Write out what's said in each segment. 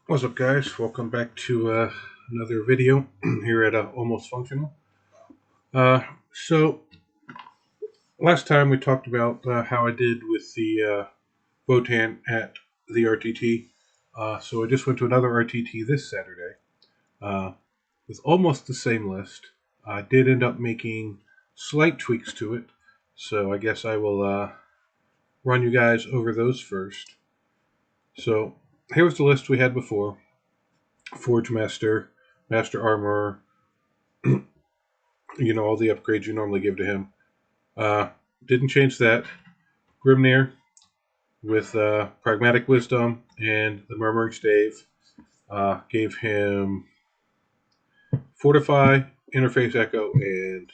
What's up, guys? Welcome back to another video here at Almost Functional. Uh, so, last time we talked about how I did with the Votann at the RTT. So, I just went to another RTT this Saturday uh, with almost the same list. I did end up making slight tweaks to it, so I guess I will run you guys over those first. So, here was the list we had before: Forge Master, Master Armor, all the upgrades you normally give to him. Uh, didn't change that. Grimnir with Pragmatic Wisdom and the Murmuring Stave gave him Fortify, Interface Echo, and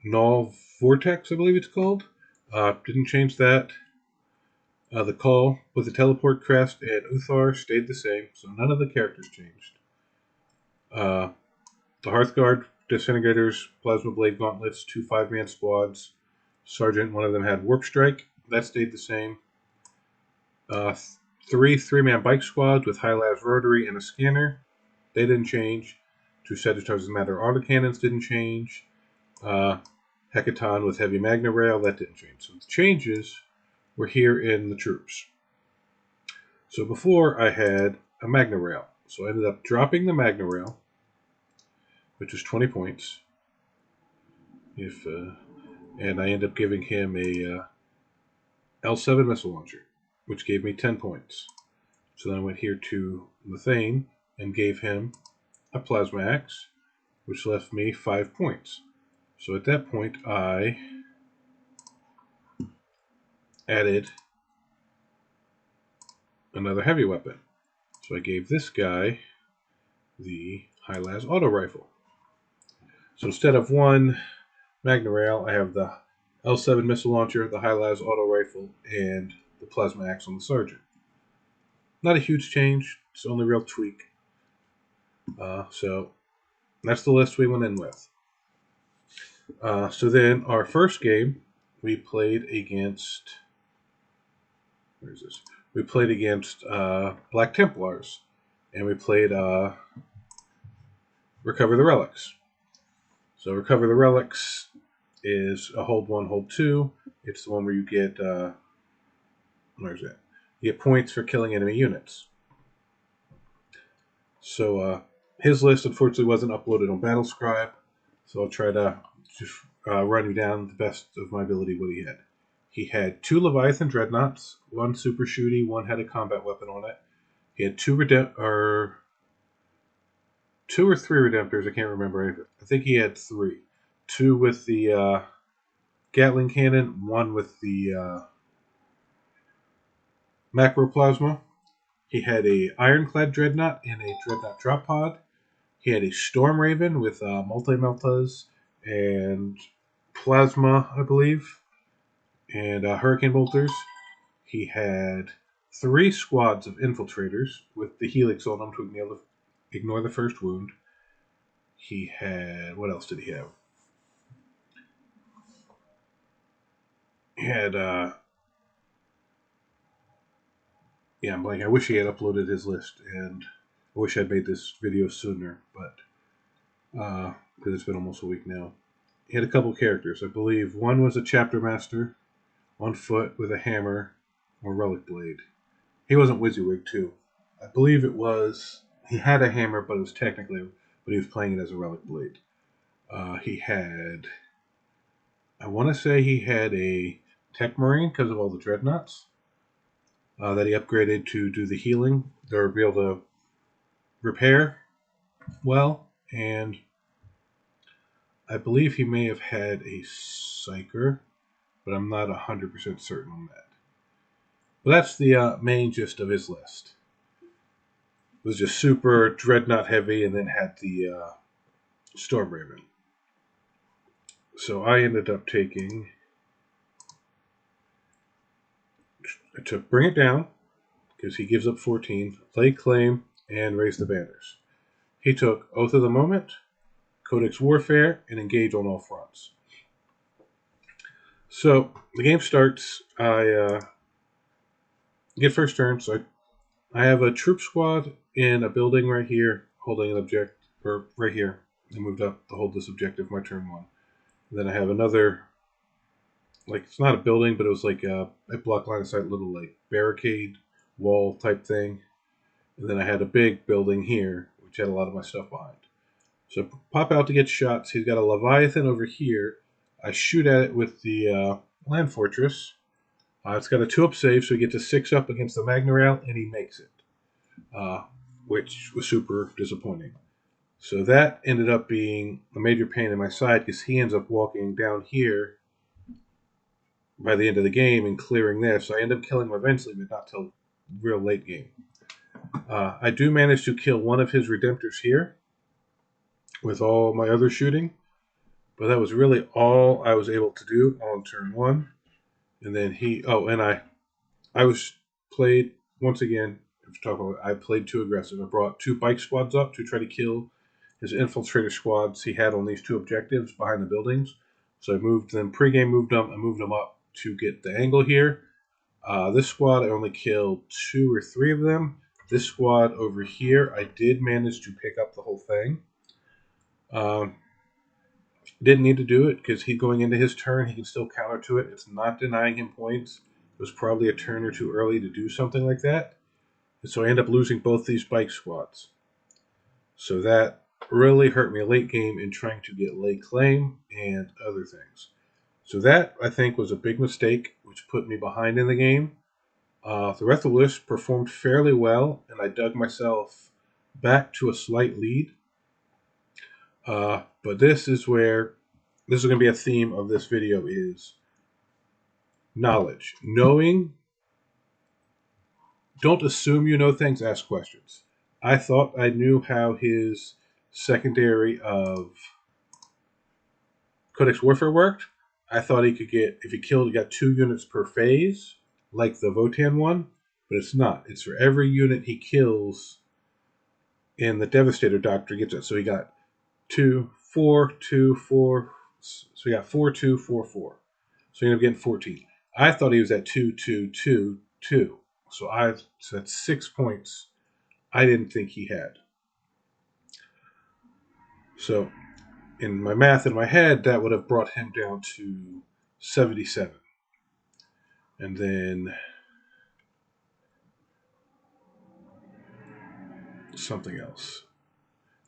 Null Vortex, I believe it's called. Didn't change that. The Call with the Teleport Crest and Uthar stayed the same, so none of the characters changed. The Hearthguard, Disintegrators, Plasma Blade Gauntlets, 2 5-man squads. Sergeant, one of them had Warp Strike. That stayed the same. 3 3-man bike squads with High Labs Rotary and a Scanner. They didn't change. 2 Sagittarius Matter Autocannons didn't change. Hecaton with Heavy Magna Rail. That didn't change. So the changes were here in the troops. So before I had a Magna Rail. So I ended up dropping the Magna Rail, which was 20 points. And I ended up giving him a L7 missile launcher, which gave me 10 points. So then I went here to Methane and gave him a Plasma Axe, which left me 5 points. So at that point, I added another heavy weapon. So I gave this guy the High Las Auto Rifle. So instead of one Magna Rail, I have the L7 missile launcher, the High Las Auto Rifle, and the Plasma Axe on the Sergeant. Not a huge change, it's the only real tweak. So that's the list we went in with. So then our first game, we played against. Where is this? We played against Black Templars, and we played Recover the Relics. So Recover the Relics is a hold 1, hold 2. It's the one where you get where's that? You get points for killing enemy units. So his list unfortunately wasn't uploaded on Battlescribe, so I'll try to just run you down the best of my ability what he had. He had 2 Leviathan Dreadnoughts, 1 Super Shooty, 1 had a combat weapon on it. He had 2 or 3 Redemptors, I can't remember. I think he had 3. 2 with the Gatling Cannon, 1 with the Macroplasma. He had a Ironclad Dreadnought and a Dreadnought Drop Pod. He had a Storm Raven with Multi-Meltas and Plasma, I believe, and Hurricane Bolters. He had 3 squads of Infiltrators with the Helix on them to ignore the first wound. He had... what else did he have? He had... yeah, I'm blanking. I wish he had uploaded his list, and I wish I'd made this video sooner, but... because it's been almost a week now. He had a couple characters. I believe one was a Chapter Master on foot with a hammer or Relic Blade. He wasn't WYSIWYG too. I believe it was... he had a hammer, but it was technically... but he was playing it as a Relic Blade. He had... I want to say he had a Tech Marine because of all the Dreadnoughts that he upgraded to do the healing. They're able to repair well, and I believe he may have had a Psyker, but I'm not 100% certain on that. But that's the main gist of his list. It was just super Dreadnought heavy, and then had the Storm Raven. So I ended up taking... I took Bring It Down, because he gives up 14, Play Claim, and Raise the Banners. He took Oath of the Moment, Codex Warfare, and Engage on all fronts. So the game starts. I get first turn, so I have a troop squad in a building right here, holding an object, or right here. I moved up to hold this objective my turn 1. And then I have another, like, it's not a building, but it was like a block line of sight, little like barricade wall type thing. And then I had a big building here, which had a lot of my stuff behind. So pop out to get shots. He's got a Leviathan over here. I shoot at it with the Land Fortress. It's got a 2-up save, so he gets a 6-up against the Magna Rail, and he makes it, which was super disappointing. So that ended up being a major pain in my side because he ends up walking down here by the end of the game and clearing this. So I end up killing him eventually, but not till real late game. I do manage to kill one of his Redemptors here with all my other shooting, but that was really all I was able to do on turn 1. And then I was played once again. I played too aggressive. I brought 2 bike squads up to try to kill his infiltrator squads he had on these 2 objectives behind the buildings. So I moved them pregame, I moved them up to get the angle here. This squad I only killed 2 or 3 of them. This squad over here I did manage to pick up the whole thing. Didn't need to do it because he going into his turn, he can still counter to it. It's not denying him points. It was probably a turn or 2 early to do something like that. And so I end up losing both these bike squads. So that really hurt me late game in trying to get late claim and other things. So that, I think, was a big mistake, which put me behind in the game. The rest of the list performed fairly well, and I dug myself back to a slight lead. But this is going to be a theme of this video is knowledge. Knowing, don't assume you know things, ask questions. I thought I knew how his secondary of Codex Warfare worked. I thought he could get, if he killed, he got 2 units per phase, like the Votann one, but it's not. It's for every unit he kills in the Devastator Doctor gets it. So he got 2, 4, 2, 4. So he got 4, 2, 4, 4. So he ended up getting 14. I thought he was at 2, 2, 2, 2. So that's 6 points I didn't think he had. So in my math in my head, that would have brought him down to 77. And then something else.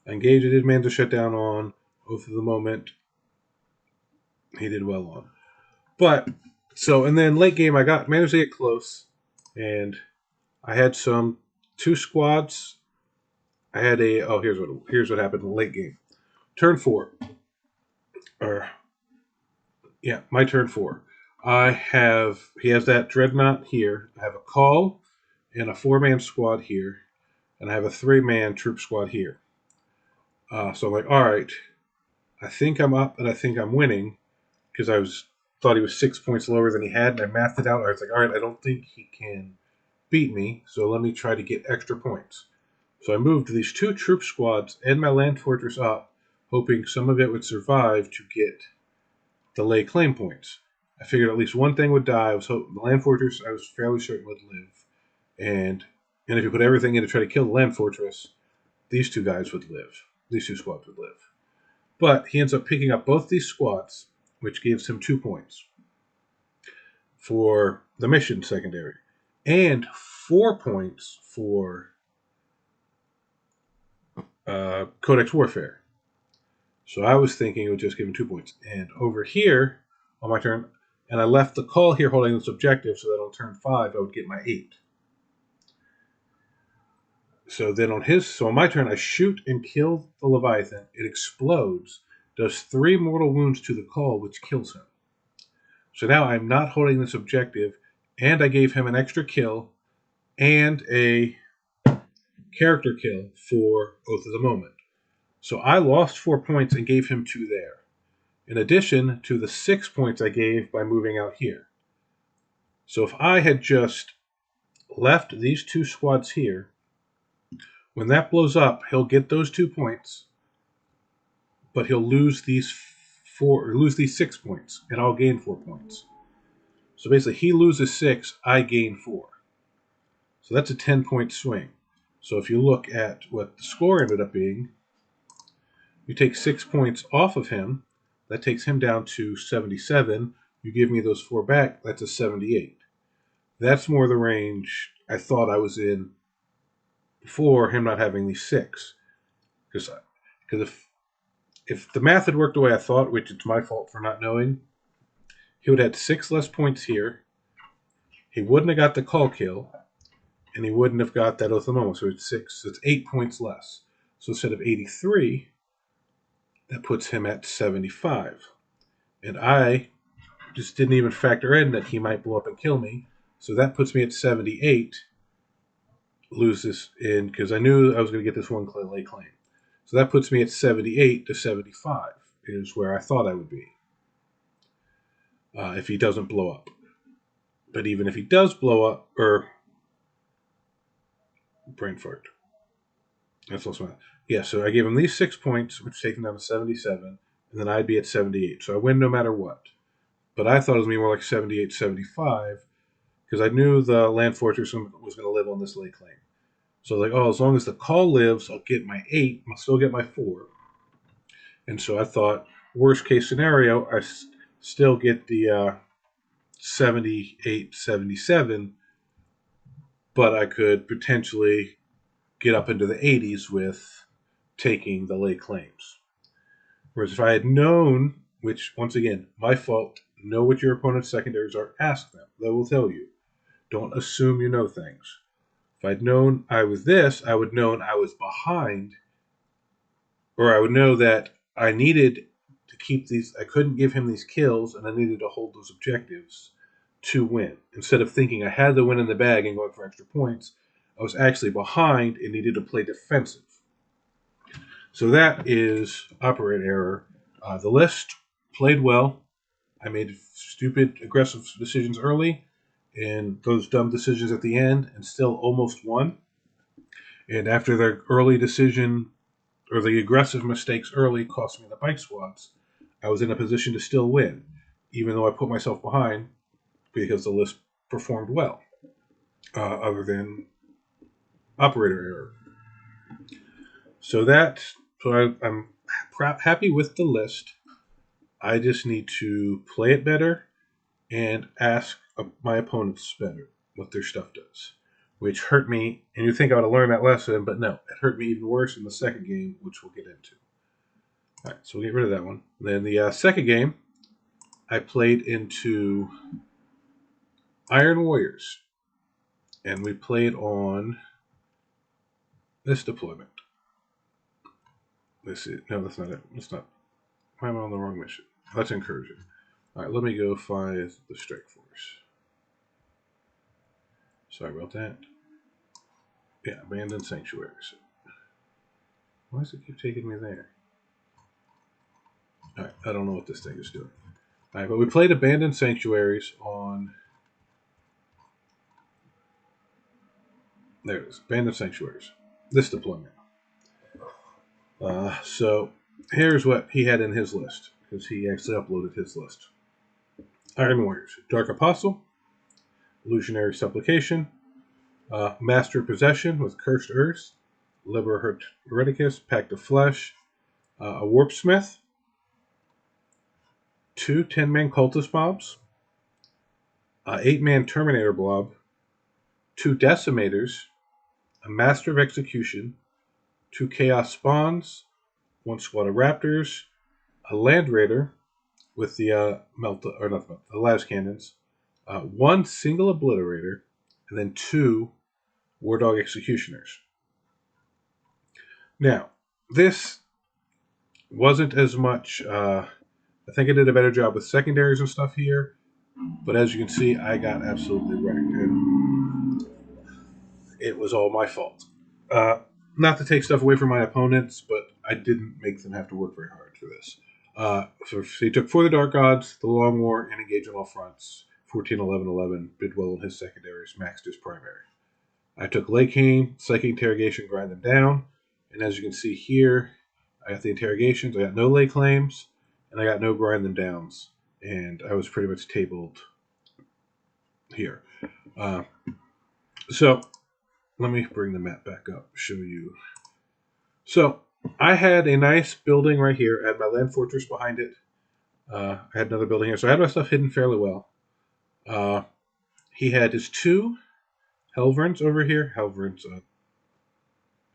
Engage, I did manage to shut down on Oath of the Moment. He did well on. But, and then late game, I managed to get close. And I had 2 squads. I had here's what happened in the late game. Turn 4. My turn 4. He has that Dreadnought here. I have a Call and a 4-man squad here. And I have a 3-man troop squad here. So I'm like, all right, I think I'm up and I think I'm winning because thought he was 6 points lower than he had, and I mathed it out. I was like, all right, I don't think he can beat me, so let me try to get extra points. So I moved these 2 troop squads and my land fortress up, hoping some of it would survive to get the lay claim points. I figured at least one thing would die. The land fortress I was fairly certain would live, and if you put everything in to try to kill the land fortress, these 2 guys would live. These 2 squads would live. But he ends up picking up both these squads, which gives him 2 points for the mission secondary, and 4 points for Codex Warfare. So I was thinking it would just give him 2 points. And over here, on my turn, and I left the Call here holding this objective so that on turn 5 I would get my 8. So then on my turn, I shoot and kill the Leviathan. It explodes, does 3 mortal wounds to the Call, which kills him. So now I'm not holding this objective, and I gave him an extra kill and a character kill for Oath of the Moment. So I lost 4 points and gave him 2 there, in addition to the 6 points I gave by moving out here. So if I had just left these 2 squads here, when that blows up, he'll get those 2 points, but he'll lose these 6 points, and I'll gain 4 points. So basically, he loses 6, I gain 4. So that's a 10-point swing. So if you look at what the score ended up being, you take 6 points off of him. That takes him down to 77. You give me those 4 back, that's a 78. That's more the range I thought I was in before him not having these 6. Because if the math had worked the way I thought, which it's my fault for not knowing, he would have had 6 less points here. He wouldn't have got the call kill, and he wouldn't have got that Oath of Moment. So it's 6. So it's 8 points less. So instead of 83, that puts him at 75. And I just didn't even factor in that he might blow up and kill me. So that puts me at 78. Lose this in because I knew I was going to get this one lay claim. So that puts me at 78 to 75 is where I thought I would be if he doesn't blow up. But even if he does blow up, or brain fart. That's also yeah. So I gave him these 6 points, which take him down to 77, and then I'd be at 78. So I win no matter what. But I thought it was going to be more like 78, 75 because I knew the land fortress was going to live on this lay claim. So like, oh, as long as the call lives, I'll get my 8. I'll still get my 4. And so I thought, worst case scenario, I still get the 78, 77, but I could potentially get up into the 80s with taking the lay claims. Whereas if I had known, which once again, my fault, know what your opponent's secondaries are, ask them. They will tell you. Don't assume you know things. If I'd known I was this, I would know I was behind, or I would know that I needed to keep these, I couldn't give him these kills, and I needed to hold those objectives to win. Instead of thinking I had the win in the bag and going for extra points, I was actually behind and needed to play defensive. So that is operator error. The list played well. I made stupid, aggressive decisions early, and those dumb decisions at the end, and still almost won. And after the early decision, or the aggressive mistakes early cost me the bike squads, I was in a position to still win, even though I put myself behind because the list performed well, other than operator error. So I'm happy with the list. I just need to play it better and ask my opponents better what their stuff does, which hurt me. And you think I would have learned that lesson, but no, it hurt me even worse in the second game, which we'll get into. All right, so we'll get rid of that one. Then the second game, I played into Iron Warriors, and we played on this deployment. Let's see. No, that's not it. That's not. Why am I on the wrong mission? That's incursion. All right, let me go find the strike force. Sorry about that. Yeah, abandoned sanctuaries. Why does it keep taking me there? All right, I don't know what this thing is doing. All right, but we played abandoned sanctuaries on. There it is, abandoned sanctuaries. This deployment. So here's what he had in his list, because he actually uploaded his list. Iron Warriors, Dark Apostle, Illusionary Supplication, Master Possession with Cursed Earth, Liber Hereticus, Pact of Flesh, a Warpsmith, 2 10-man Cultist Mobs, 8-man Terminator Blob, 2 Decimators, a Master of Execution, 2 Chaos Spawns, 1 Squad of Raptors, a Land Raider with the the Las Cannons, 1 single Obliterator, and then 2 War Dog Executioners. Now, this wasn't as much. I think I did a better job with secondaries and stuff here, but as you can see, I got absolutely wrecked, and it was all my fault. Not to take stuff away from my opponents, but I didn't make them have to work very hard for this. So he took For the Dark Gods, the Long War, and Engage on all fronts. 14, 11, 11, did well in his secondaries, maxed his primary. I took Lake Haim, Psychic Interrogation, grind them down. And as you can see here, I got the interrogations, I got no lay claims, and I got no grind them downs. And I was pretty much tabled here. So let me bring the map back up, show you. So I had a nice building right here. I had my land fortress behind it. I had another building here, so I had my stuff hidden fairly well. He had his two Helverins over here. Helverins,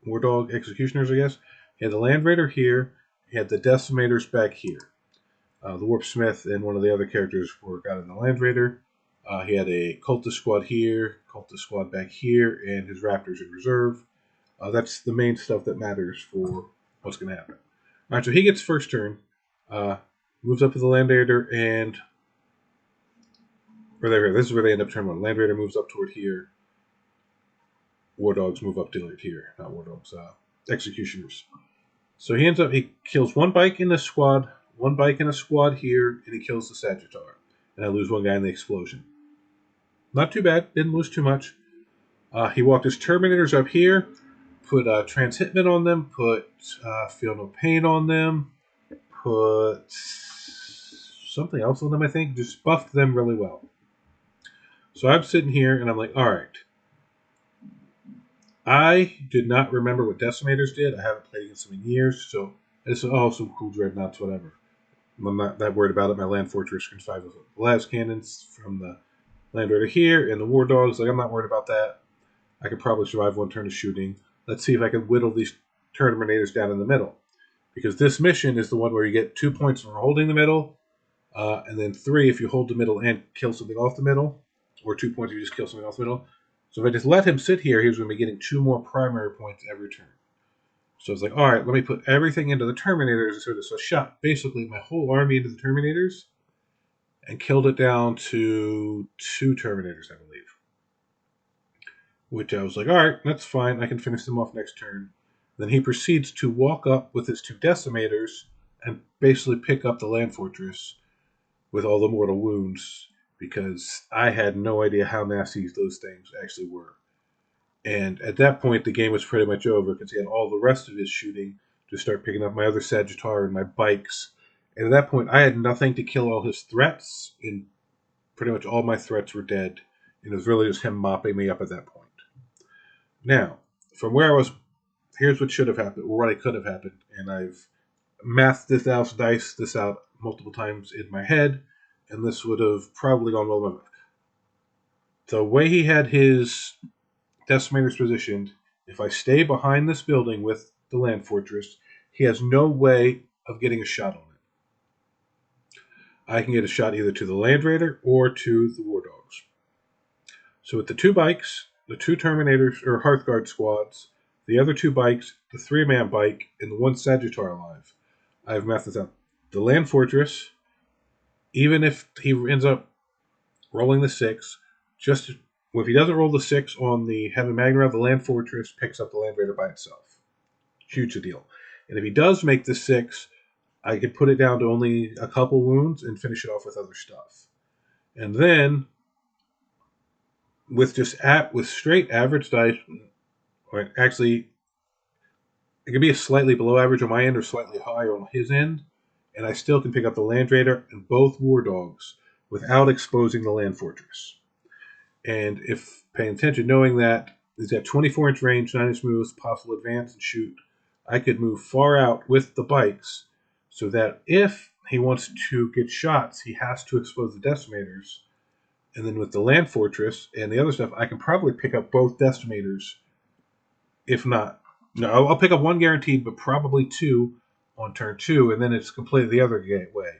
War Dog Executioners, I guess. He had the Land Raider here. He had the Decimators back here. The Warp Smith and one of the other characters got in the Land Raider. He had a Cultist squad here, Cultist squad back here, and his Raptors in reserve. That's the main stuff that matters for what's going to happen. All right, so he gets first turn, moves up to the Land Raider, and this is where they end up turn one. Land Raider moves up toward here. War Dogs move up to here. Not War Dogs, Executioners. So he kills one bike in the squad, one bike in a squad here, and he kills the Sagittar. And I lose one guy in the explosion. Not too bad. Didn't lose too much. He walked his Terminators up here, put Trans-Hitman on them, put Feel No Pain on them, put something else on them, I think. Just buffed them really well. So I'm sitting here, and I'm like, all right. I did not remember what Decimators did. I haven't played against them in years, so I just said, oh, some cool dreadnoughts, whatever. I'm not that worried about it. My Land Fortress can survive with las cannons from the Land Raider here and the War Dogs. Like, I'm not worried about that. I could probably survive one turn of shooting. Let's see if I can whittle these Terminators down in the middle. Because this mission is the one where you get 2 points for holding the middle, and then 3 if you hold the middle and kill something off the middle, or 2 points if you just kill something off the middle. So if I just let him sit here, he was going to be getting 2 more primary points every turn. So it's like, all right, let me put everything into the Terminators. So I shot basically my whole army into the Terminators and killed it down to 2 Terminators, I believe. Which I was like, all right, that's fine. I can finish them off next turn. Then he proceeds to walk up with his 2 Decimators and basically pick up the Land Fortress with all the mortal wounds, because I had no idea how nasty those things actually were. And at that point, the game was pretty much over because he had all the rest of his shooting to start picking up my other Sagittar and my bikes. And at that point, I had nothing to kill all his threats, and pretty much all my threats were dead. And it was really just him mopping me up at that point. Now, from where I was, here's what should have happened, or what I could have happened. And I've mathed this out, diced this out multiple times in my head, and this would have probably gone well. The way he had his Decimators positioned, if I stay behind this building with the Land Fortress, he has no way of getting a shot on it. I can get a shot either to the Land Raider or to the War Dogs. So with the 2 bikes, the 2 Terminators or Hearthguard squads, the other 2 bikes, the 3-man bike, and the 1 Sagittar alive, I've methods out. The Land Fortress, even if he ends up rolling the 6, just if he doesn't roll the 6 on the Heaven Magna, the Land Fortress picks up the Land Raider by itself. Huge a deal. And if he does make the 6, I could put it down to only a couple wounds and finish it off with other stuff. And then, with straight average dice, or actually, it could be a slightly below average on my end or slightly higher on his end, and I still can pick up the Land Raider and both War Dogs without exposing the Land Fortress. And if paying attention, knowing that he's got 24-inch range, 9-inch moves, possible advance and shoot, I could move far out with the bikes so that if he wants to get shots, he has to expose the Decimators. And then with the Land Fortress and the other stuff, I can probably pick up both Decimators. If not, no, I'll pick up 1 guaranteed, but probably 2 on turn 2, and then it's completely the other way.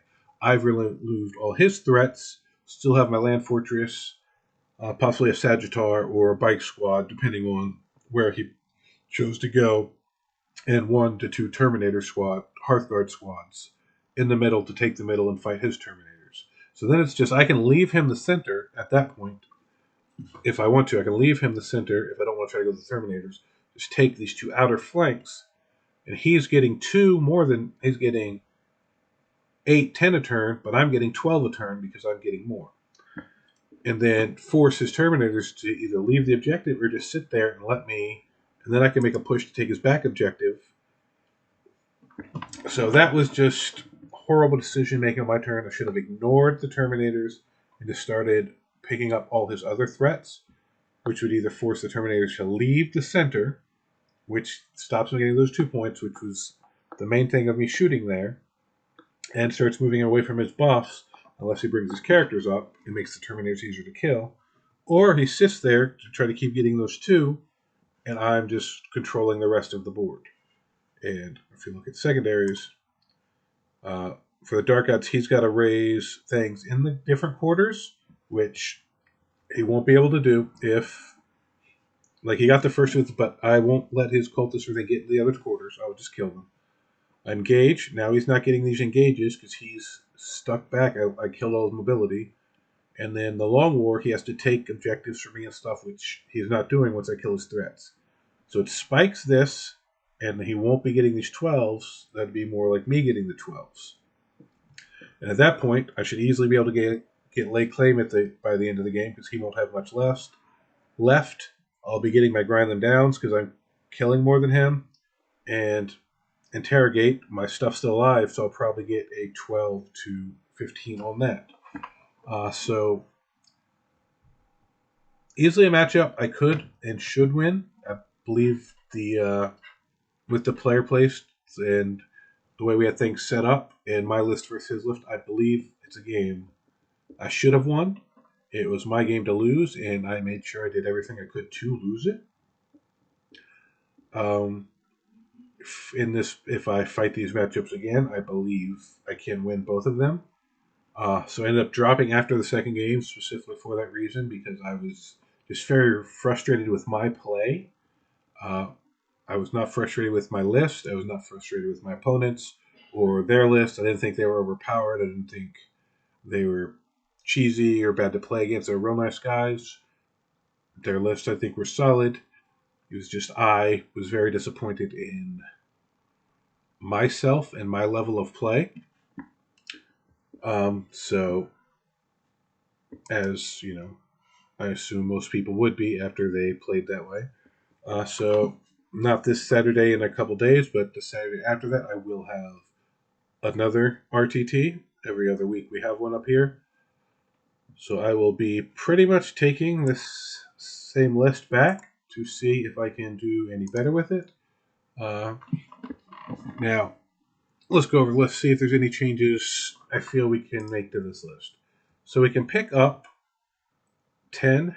I've removed all his threats, still have my Land Fortress, possibly a Sagittar or a bike squad, depending on where he chose to go, and 1 to 2 Terminator squad, Hearthguard squads in the middle to take the middle and fight his Terminators. So then it's just, I can leave him the center at that point. If I want to, I can leave him the center if I don't want to try to go to the Terminators. Just take these 2 outer flanks, and he's getting 2 more than, he's getting 8, 10 a turn, but I'm getting 12 a turn because I'm getting more. And then force his Terminators to either leave the objective or just sit there and let me, and then I can make a push to take his back objective. So that was just horrible decision making on my turn. I should have ignored the Terminators and just started picking up all his other threats. which would either force the Terminators to leave the center, which stops me getting those 2 points, which was the main thing of me shooting there, and starts moving away from his buffs, unless he brings his characters up. It makes the Terminators easier to kill. Or he sits there to try to keep getting those 2, and I'm just controlling the rest of the board. And if you look at secondaries, for the Dark Gods, he's got to raise things in the different quarters, which he won't be able to do if, like, he got the first hits, but I won't let his cultists or they get in the other quarters. I would just kill them. Engage. Now he's not getting these engages because he's stuck back. I killed all his mobility. And then the Long War, he has to take objectives from me and stuff, which he's not doing once I kill his threats. So it spikes this, and he won't be getting these 12s. That'd be more like me getting the 12s. And at that point, I should easily be able to get lay claim by the end of the game because he won't have much left. I'll be getting my grind them downs because I'm killing more than him. And interrogate, my stuff's still alive, so I'll probably get a 12 to 15 on that. So easily a matchup I could and should win. I believe with the player placed and the way we had things set up in my list versus his list, I believe it's a game I should have won. It was my game to lose, and I made sure I did everything I could to lose it. If I fight these matchups again, I believe I can win both of them. So I ended up dropping after the second game specifically for that reason because I was just very frustrated with my play. I was not frustrated with my list. I was not frustrated with my opponents or their list. I didn't think they were overpowered. I didn't think they were cheesy or bad to play against. They were real nice guys. Their lists, I think, were solid. It was just I was very disappointed in myself and my level of play. So, as you know, I assume most people would be after they played that way. So, not this Saturday in a couple days, but the Saturday after that, I will have another RTT. Every other week, we have one up here. So, I will be pretty much taking this same list back to see if I can do any better with it. Now, let's go over the list, see if there's any changes I feel we can make to this list. So, we can pick up 10,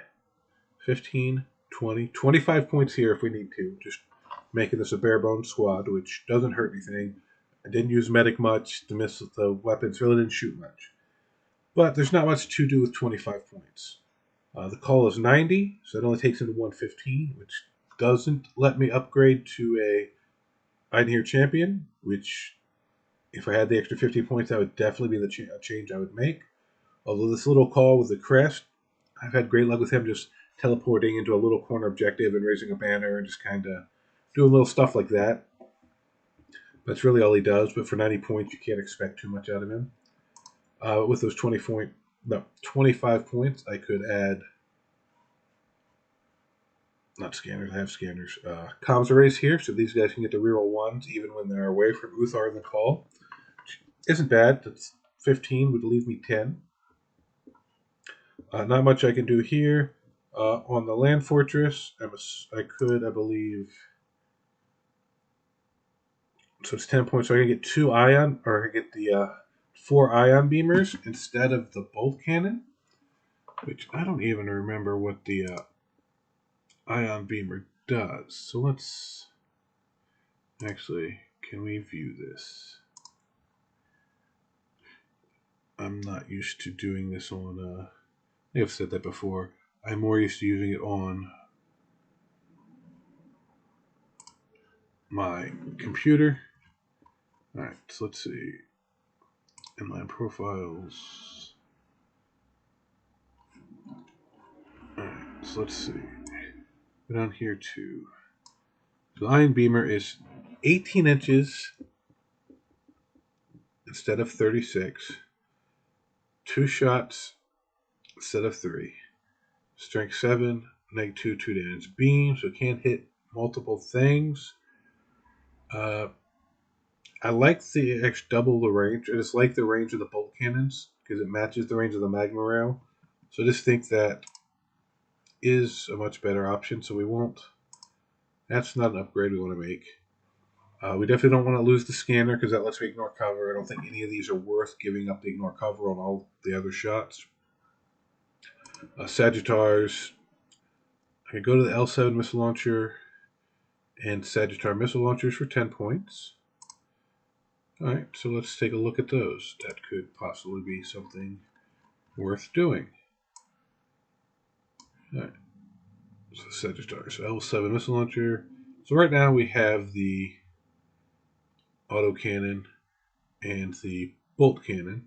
15, 20, 25 points here if we need to. Just making this a bare bones squad, which doesn't hurt anything. I didn't use medic much. The weapons really didn't shoot much. But there's not much to do with 25 points. The call is 90, so it only takes him to 115, which doesn't let me upgrade to a Einherjar champion, which if I had the extra 15 points, that would definitely be the change I would make. Although this little call with the crest, I've had great luck with him just teleporting into a little corner objective and raising a banner and just kind of doing little stuff like that. That's really all he does, but for 90 points, you can't expect too much out of him. With those 25 points, I could add, not scanners, I have scanners, comms arrays here, so these guys can get the reroll ones even when they're away from Uthar in the call. Which isn't bad. That's 15 would leave me 10. Not much I can do here. On the land fortress, I believe. So it's 10 points. So I can get 2 ion, or I get the 4 ion beamers instead of the bolt cannon, which I don't even remember what the ion beamer does. So let's actually, can we view this? I'm not used to doing this on. I think I've said that before. I'm more used to using it on my computer. Alright, so let's see. Inline profiles. Alright, so let's see. Go down here to. So the ion beamer is 18 inches instead of 36. 2 shots instead of 3. Strength 7, -2, 2 damage. Beam, so it can't hit multiple things. I like the double the range. I just like the range of the bolt cannons because it matches the range of the magma rail. So I just think that is a much better option, so we won't. That's not an upgrade we want to make. We definitely don't want to lose the scanner because that lets me ignore cover. I don't think any of these are worth giving up the ignore cover on all the other shots. Sagittars. I can go to the L7 missile launcher and Sagittar missile launchers for 10 points. Alright, so let's take a look at those. That could possibly be something worth doing. Alright, so Sagittars, L7 missile launcher. So right now we have the autocannon and the bolt cannon.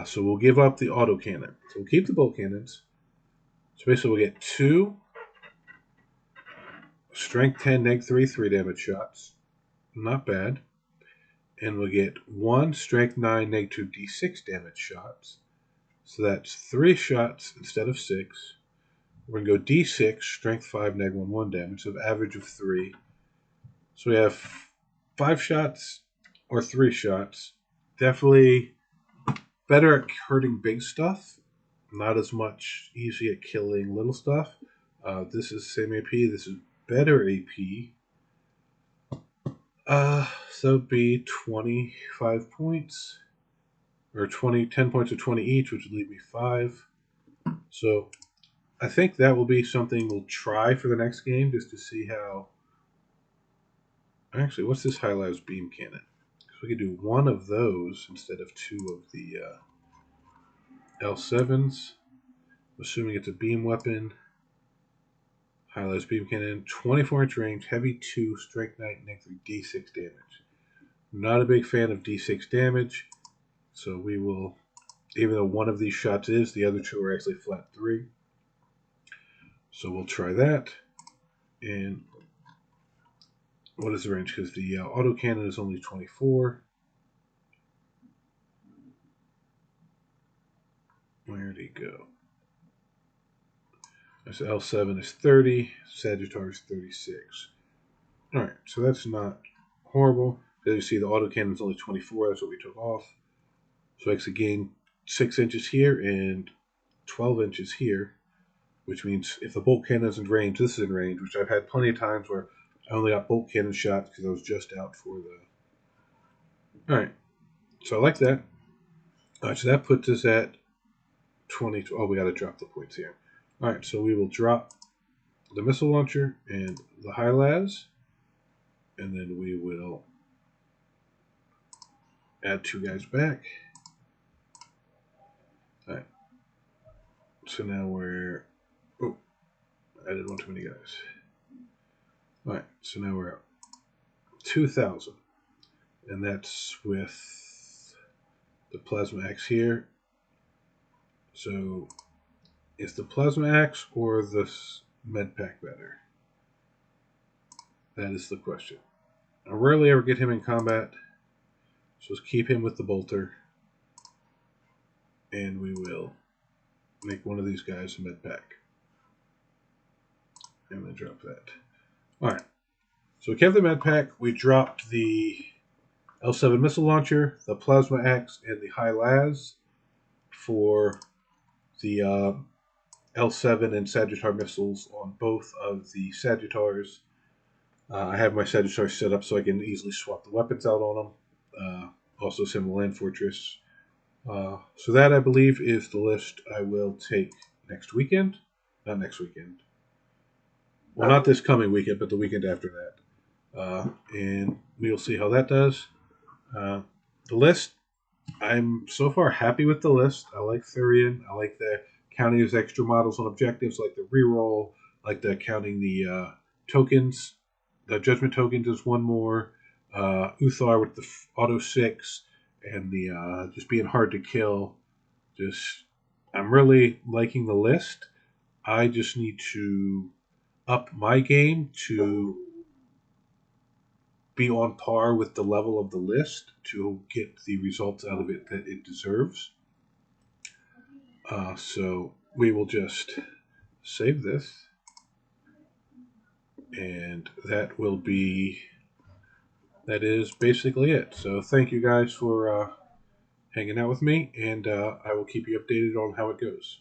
So we'll give up the autocannon. So we'll keep the bolt cannons. So basically we'll get 2 strength 10, neg 3, 3 damage shots. Not bad. And we'll get 1 strength 9, neg 2, d6 damage shots. So that's 3 shots instead of 6. We're going to go d6, strength 5, neg 1, 1 damage, so average of 3. So we have 5 shots or 3 shots. Definitely better at hurting big stuff. Not as much easy at killing little stuff. This is same AP. This is better AP. So it would be 25 points. Or 10 points of 20 each, which would leave me 5. So I think that will be something we'll try for the next game, just to see how... Actually, what's this high-labs beam cannon? So we could do 1 of those instead of 2 of the L7s. Assuming it's a beam weapon. High-labs beam cannon, 24-inch range, heavy 2, strength 9, neg 3, d6 damage. Not a big fan of d6 damage, so we will... Even though 1 of these shots is, the other 2 are actually flat 3. So we'll try that. And what is the range? Because the autocannon is only 24. Where did he go? So L7 is 30. Sagittars 36. Alright, so that's not horrible. As you see, the autocannon is only 24. That's what we took off. So I actually gain 6 inches here and 12 inches here. Which means if the bolt cannon is in range, this is in range, which I've had plenty of times where I only got bolt cannon shots because I was just out for the... Alright, so I like that. Alright, so that puts us at 20... Oh, we got to drop the points here. Alright, so we will drop the missile launcher and the high las, and then we will add 2 guys back. Alright, so now we're... Oh, I did one too many guys. Alright, so now we're at 2,000. And that's with the plasma axe here. So, is the plasma axe or the med pack better? That is the question. I rarely ever get him in combat. So let's keep him with the bolter. And we will make one of these guys a med pack. And then drop that. Alright. So we kept the med pack. We dropped the L7 missile launcher, the plasma axe, and the high las for the L7 and Sagittar missiles on both of the Sagittars. I have my Sagittars set up so I can easily swap the weapons out on them. Also assemble Land Fortress. So that, I believe, is the list I will take next weekend. Not next weekend. Well, not this coming weekend, but the weekend after that. And we'll see how that does. The list, I'm so far happy with the list. I like Thurian. I like the counting his extra models on objectives, like the reroll, like the counting the tokens. The judgment tokens is 1 more. Uthar with the auto 6 and the just being hard to kill. I'm really liking the list. I just need to up my game to be on par with the level of the list to get the results out of it that it deserves. So we will just save this, and that is basically it. So thank you guys for hanging out with me, and I will keep you updated on how it goes.